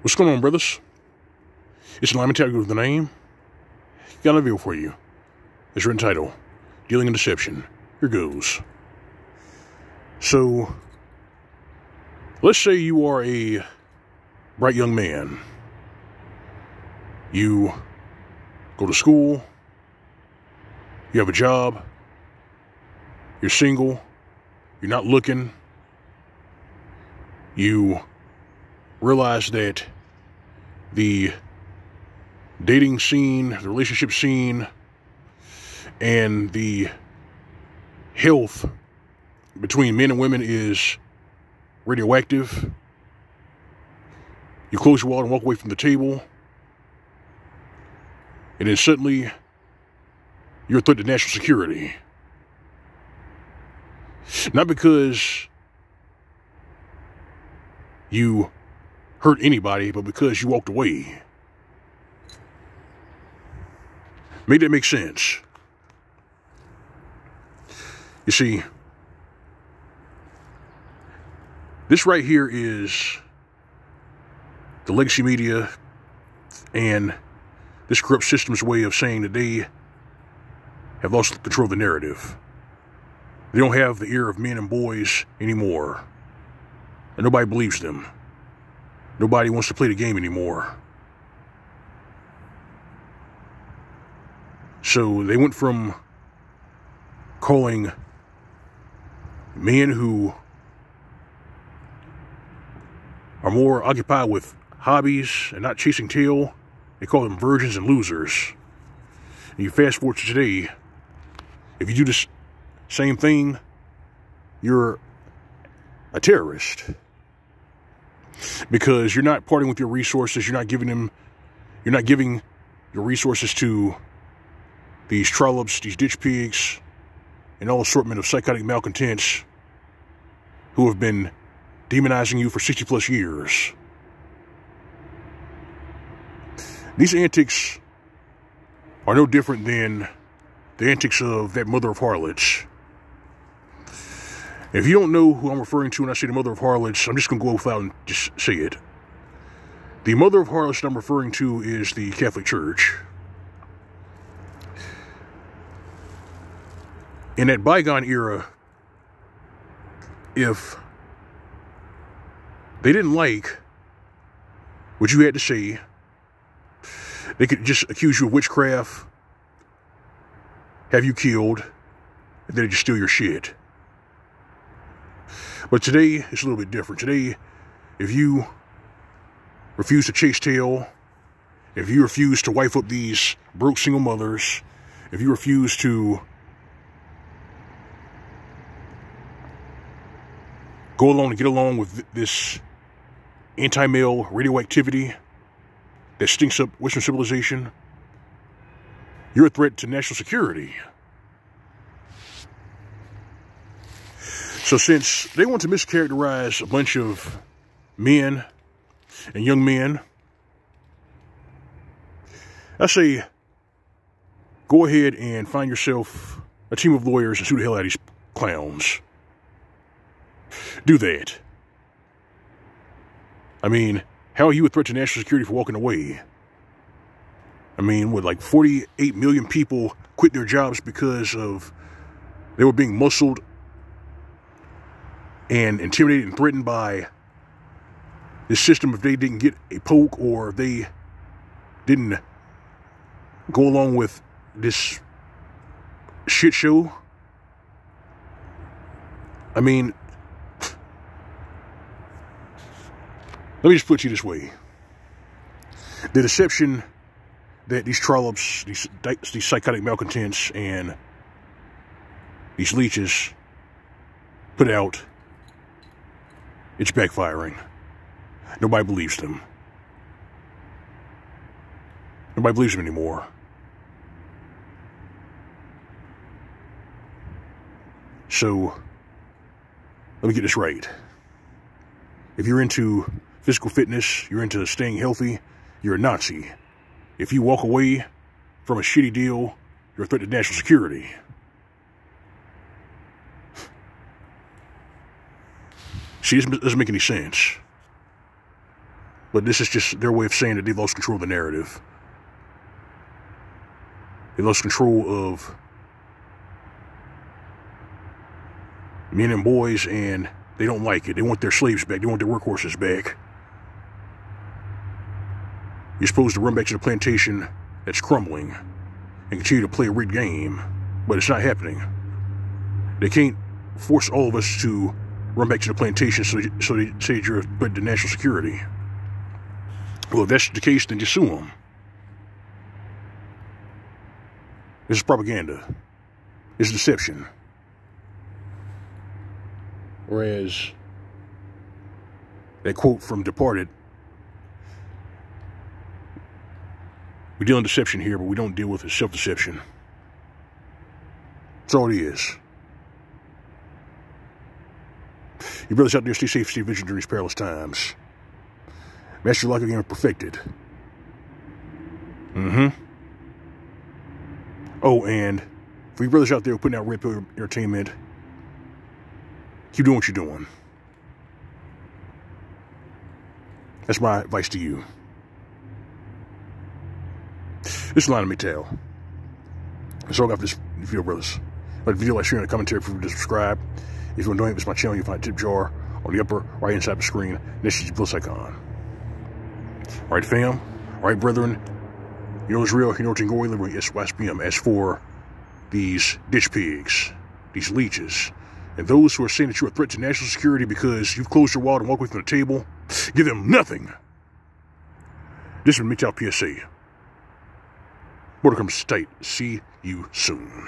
What's going on, brothers? It's Mgtow with the name. Got a video for you. It's written title, Dealing in Deception. Here goes. So, let's say you are a bright young man. You go to school. You have a job. You're single. You're not looking. You realize that the dating scene, the relationship scene, and the health between men and women is radioactive. You close your wallet and walk away from the table, and then suddenly you're a threat to national security. Not because you hurt anybody, but because you walked away. Make that make sense. You see, this right here is the legacy media and this corrupt system's way of saying that they have lost control of the narrative. They don't have the ear of men and boys anymore. And nobody believes them. Nobody wants to play the game anymore. So they went from calling men who are more occupied with hobbies and not chasing tail, they call them virgins and losers. And you fast forward to today, if you do this same thing, you're a terrorist. Because you're not parting with your resources, you're not giving your resources to these trollops, these ditch pigs, and all assortment of psychotic malcontents who have been demonizing you for 60 plus years. These antics are no different than the antics of that mother of harlots. If you don't know who I'm referring to when I say the mother of harlots, I'm just going to go without and just say it. The mother of harlots that I'm referring to is the Catholic Church. In that bygone era, if they didn't like what you had to say, they could just accuse you of witchcraft, have you killed, and then just steal your shit. But today, it's a little bit different. Today, if you refuse to chase tail, if you refuse to wife up these broke single mothers, if you refuse to go along and get along with this anti-male radioactivity that stinks up Western civilization, you're a threat to national security. So since they want to mischaracterize a bunch of men and young men, I say go ahead and find yourself a team of lawyers and sue the hell out of these clowns. Do that. I mean, how are you a threat to national security for walking away? I mean, with like 48 million people quit their jobs because of they were being muscled and intimidated and threatened by this system if they didn't get a poke or if they didn't go along with this shit show. I mean, let me just put it this way. The deception that these trollops, these psychotic malcontents, and these leeches put out, it's backfiring. Nobody believes them. Nobody believes them anymore. So, let me get this right. If you're into physical fitness, you're into staying healthy, you're a Nazi. If you walk away from a shitty deal, you're a threat to national security. See, this doesn't make any sense. But this is just their way of saying that they've lost control of the narrative. They lost control of men and boys, and they don't like it. They want their slaves back. They want their workhorses back. You're supposed to run back to the plantation that's crumbling and continue to play a rigged game, but it's not happening. They can't force all of us to run back to the plantation so they say you're a threat to national security. Well, if that's the case, then just sue them. This is propaganda. This is deception. Whereas that quote from Departed, we deal in deception here, but we don't deal with self-deception. That's all it is. You brothers out there, stay safe, stay vigilant during these perilous times. Master your lock again, perfected. Oh, and for you brothers out there putting out Red Pill Entertainment, keep doing what you're doing. That's my advice to you. This is a line of Mgtow. That's all I got for this video, brothers. Like the video, like, share, and a commentary, for you to subscribe. If you're doing it, it's my channel. You'll find a tip jar on the upper right hand side of the screen. This is your plus icon. All right, fam. All right, brethren. You know it's real. You know it's Ngori Liberty SYSBM. As for these ditch pigs, these leeches, and those who are saying that you're a threat to national security because you've closed your wallet and walked away from the table, give them nothing. This is Mgtow PSA. Border comes tight. See you soon.